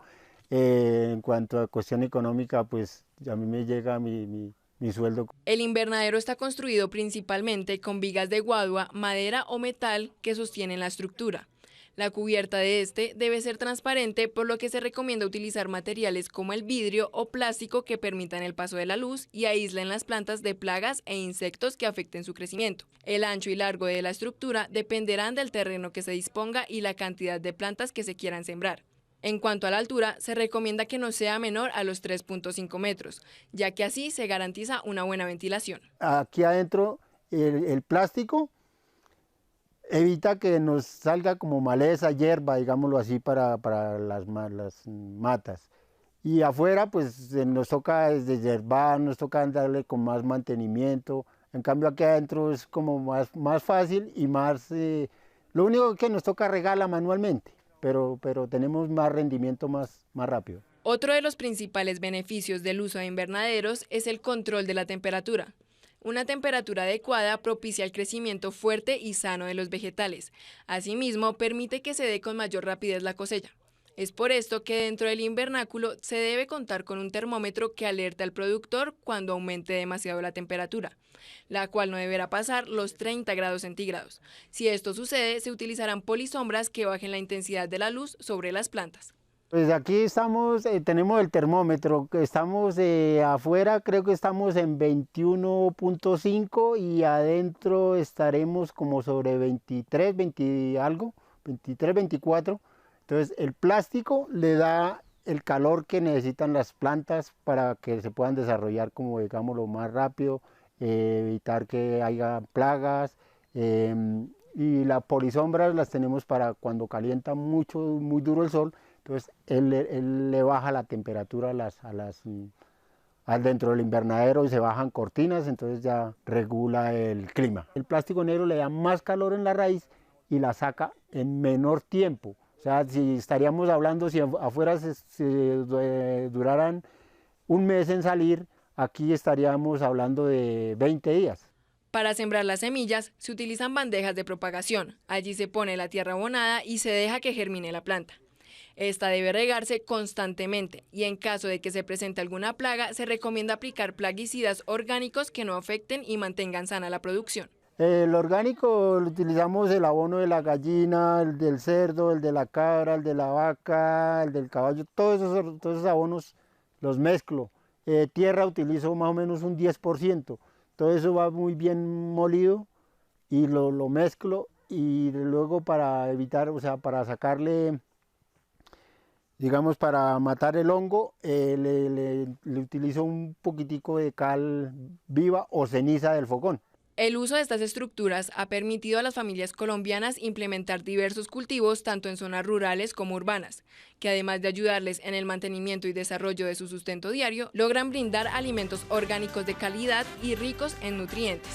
En cuanto a cuestión económica, pues a mí me llega mi sueldo. El invernadero está construido principalmente con vigas de guadua, madera o metal que sostienen la estructura. La cubierta de este debe ser transparente, por lo que se recomienda utilizar materiales como el vidrio o plástico que permitan el paso de la luz y aíslen las plantas de plagas e insectos que afecten su crecimiento. El ancho y largo de la estructura dependerán del terreno que se disponga y la cantidad de plantas que se quieran sembrar. En cuanto a la altura, se recomienda que no sea menor a los 3.5 metros, ya que así se garantiza una buena ventilación. Aquí adentro el plástico evita que nos salga como maleza, hierba, digámoslo así, para las matas. Y afuera pues nos toca deshiervar, nos toca darle con más mantenimiento. En cambio aquí adentro es como más fácil y más... lo único que nos toca regarla manualmente, pero tenemos más rendimiento más rápido. Otro de los principales beneficios del uso de invernaderos es el control de la temperatura. Una temperatura adecuada propicia el crecimiento fuerte y sano de los vegetales. Asimismo, permite que se dé con mayor rapidez la cosecha. Es por esto que dentro del invernáculo se debe contar con un termómetro que alerte al productor cuando aumente demasiado la temperatura, la cual no deberá pasar los 30 grados centígrados. Si esto sucede, se utilizarán polisombras que bajen la intensidad de la luz sobre las plantas. Pues aquí estamos, tenemos el termómetro, estamos afuera, creo que estamos en 21.5 y adentro estaremos como sobre 23, 24. Entonces el plástico le da el calor que necesitan las plantas para que se puedan desarrollar, como digamos, lo más rápido, evitar que haya plagas. y la polisombras las tenemos para cuando calienta mucho, muy duro el sol, entonces él le baja la temperatura dentro del invernadero y se bajan cortinas, entonces ya regula el clima. El plástico negro le da más calor en la raíz y la saca en menor tiempo. O sea, si estaríamos hablando, si afuera duraran un mes en salir, aquí estaríamos hablando de 20 días. Para sembrar las semillas se utilizan bandejas de propagación. Allí se pone la tierra abonada y se deja que germine la planta. Esta debe regarse constantemente y en caso de que se presente alguna plaga se recomienda aplicar plaguicidas orgánicos que no afecten y mantengan sana la producción. El orgánico utilizamos el abono de la gallina, el del cerdo, el de la cabra, el de la vaca, el del caballo, todos esos abonos los mezclo. Tierra utilizo más o menos un 10%, todo eso va muy bien molido y lo mezclo y luego para evitar, o sea, para sacarle, digamos, para matar el hongo, le utilizo un poquitico de cal viva o ceniza del fogón. El uso de estas estructuras ha permitido a las familias colombianas implementar diversos cultivos tanto en zonas rurales como urbanas, que además de ayudarles en el mantenimiento y desarrollo de su sustento diario, logran brindar alimentos orgánicos de calidad y ricos en nutrientes.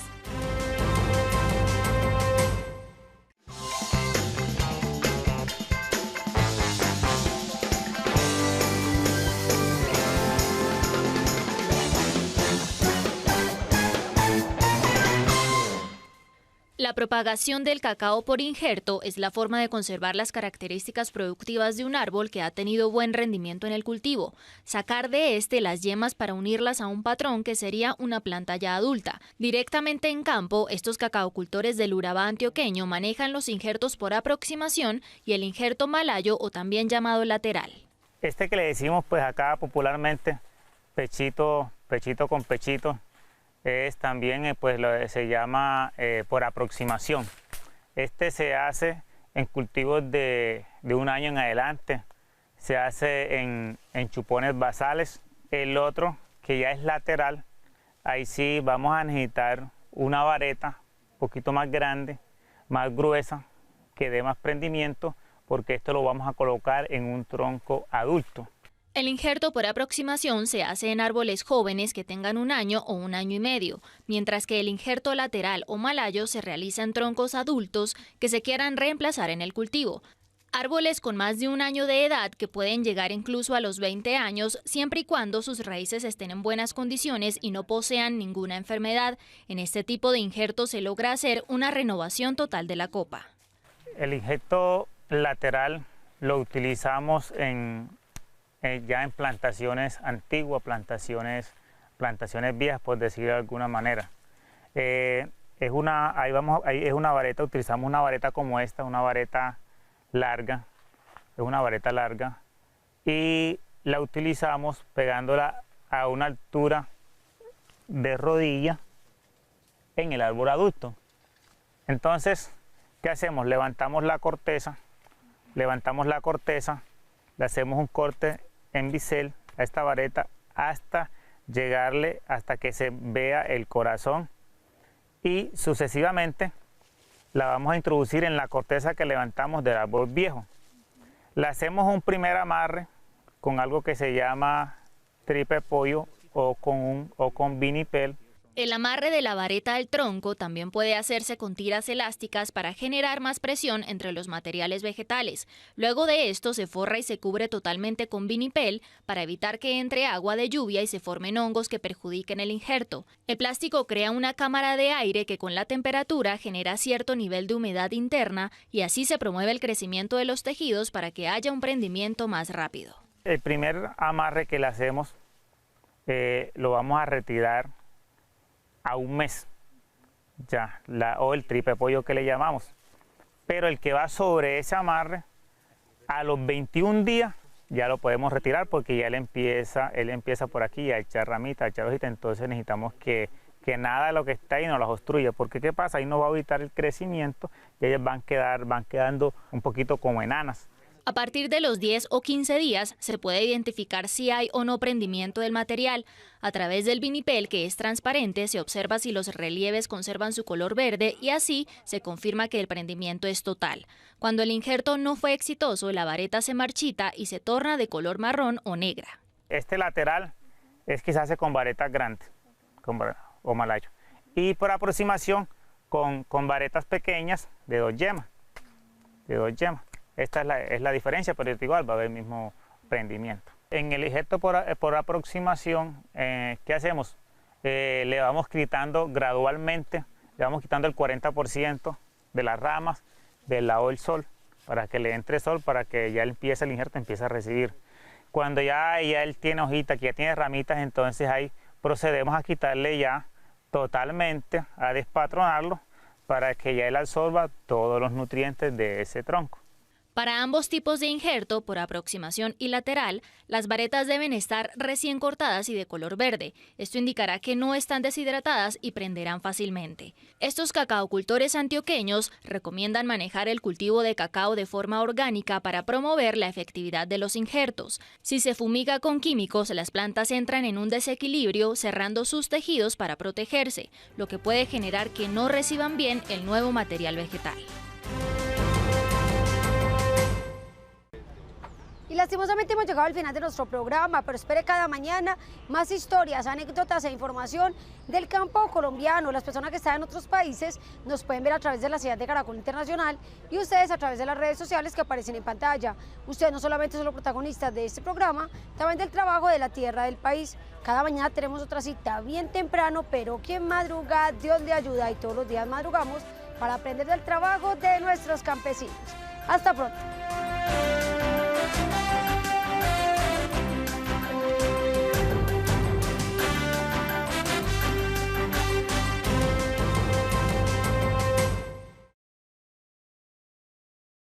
La propagación del cacao por injerto es la forma de conservar las características productivas de un árbol que ha tenido buen rendimiento en el cultivo, sacar de este las yemas para unirlas a un patrón que sería una planta ya adulta. Directamente en campo, estos cacaocultores del Urabá antioqueño manejan los injertos por aproximación y el injerto malayo o también llamado lateral. Este que le decimos pues acá popularmente pechito con pechito, es también se llama por aproximación. Este se hace en cultivos de un año en adelante, se hace en chupones basales. El otro, que ya es lateral, ahí sí vamos a necesitar una vareta un poquito más grande, más gruesa, que dé más prendimiento, porque esto lo vamos a colocar en un tronco adulto. El injerto por aproximación se hace en árboles jóvenes que tengan un año o un año y medio, mientras que el injerto lateral o malayo se realiza en troncos adultos que se quieran reemplazar en el cultivo. Árboles con más de un año de edad que pueden llegar incluso a los 20 años siempre y cuando sus raíces estén en buenas condiciones y no posean ninguna enfermedad. En este tipo de injerto se logra hacer una renovación total de la copa. El injerto lateral lo utilizamos ya en plantaciones antiguas, plantaciones viejas, por decirlo de alguna manera. Es una vareta, utilizamos una vareta como esta, una vareta larga, y la utilizamos pegándola a una altura de rodilla en el árbol adulto. Entonces, ¿qué hacemos? Levantamos la corteza, le hacemos un corte en bisel a esta vareta hasta que se vea el corazón y sucesivamente la vamos a introducir en la corteza que levantamos del árbol viejo. Le hacemos un primer amarre con algo que se llama tripe pollo o con vinipel. El amarre de la vareta al tronco también puede hacerse con tiras elásticas para generar más presión entre los materiales vegetales. Luego de esto se forra y se cubre totalmente con vinipel para evitar que entre agua de lluvia y se formen hongos que perjudiquen el injerto. El plástico crea una cámara de aire que con la temperatura genera cierto nivel de humedad interna y así se promueve el crecimiento de los tejidos para que haya un prendimiento más rápido. El primer amarre que le hacemos lo vamos a retirar a un mes, o el tripe pollo que le llamamos. Pero el que va sobre ese amarre, a los 21 días ya lo podemos retirar porque ya él empieza por aquí a echar ramitas, a echar hojitas, entonces necesitamos que nada de lo que está ahí nos las obstruya, porque ¿qué pasa? Ahí no va a evitar el crecimiento y ellas van quedando un poquito como enanas. A partir de los 10 o 15 días se puede identificar si hay o no prendimiento del material. A través del vinipel, que es transparente, se observa si los relieves conservan su color verde y así se confirma que el prendimiento es total. Cuando el injerto no fue exitoso, la vareta se marchita y se torna de color marrón o negra. Este lateral es que se hace con varetas grandes o malayo. Y por aproximación con varetas pequeñas de 2 yemas. Esta es la diferencia, pero igual va a haber el mismo prendimiento. En el injerto por aproximación, ¿qué hacemos? Le vamos quitando gradualmente, le vamos quitando el 40% de las ramas del lado del sol, para que le entre sol, para que ya el injerto empiece a recibir. Cuando ya él tiene hojita, que ya tiene ramitas, entonces ahí procedemos a quitarle ya totalmente, a despatronarlo, para que ya él absorba todos los nutrientes de ese tronco. Para ambos tipos de injerto, por aproximación y lateral, las varetas deben estar recién cortadas y de color verde. Esto indicará que no están deshidratadas y prenderán fácilmente. Estos cacaocultores antioqueños recomiendan manejar el cultivo de cacao de forma orgánica para promover la efectividad de los injertos. Si se fumiga con químicos, las plantas entran en un desequilibrio, cerrando sus tejidos para protegerse, lo que puede generar que no reciban bien el nuevo material vegetal. Y lastimosamente hemos llegado al final de nuestro programa, pero espere cada mañana más historias, anécdotas e información del campo colombiano. Las personas que están en otros países nos pueden ver a través de la señal de Caracol Internacional y ustedes a través de las redes sociales que aparecen en pantalla. Ustedes no solamente son los protagonistas de este programa, también del trabajo de la tierra del país. Cada mañana tenemos otra cita bien temprano, pero quien madruga, Dios le ayuda y todos los días madrugamos para aprender del trabajo de nuestros campesinos. Hasta pronto.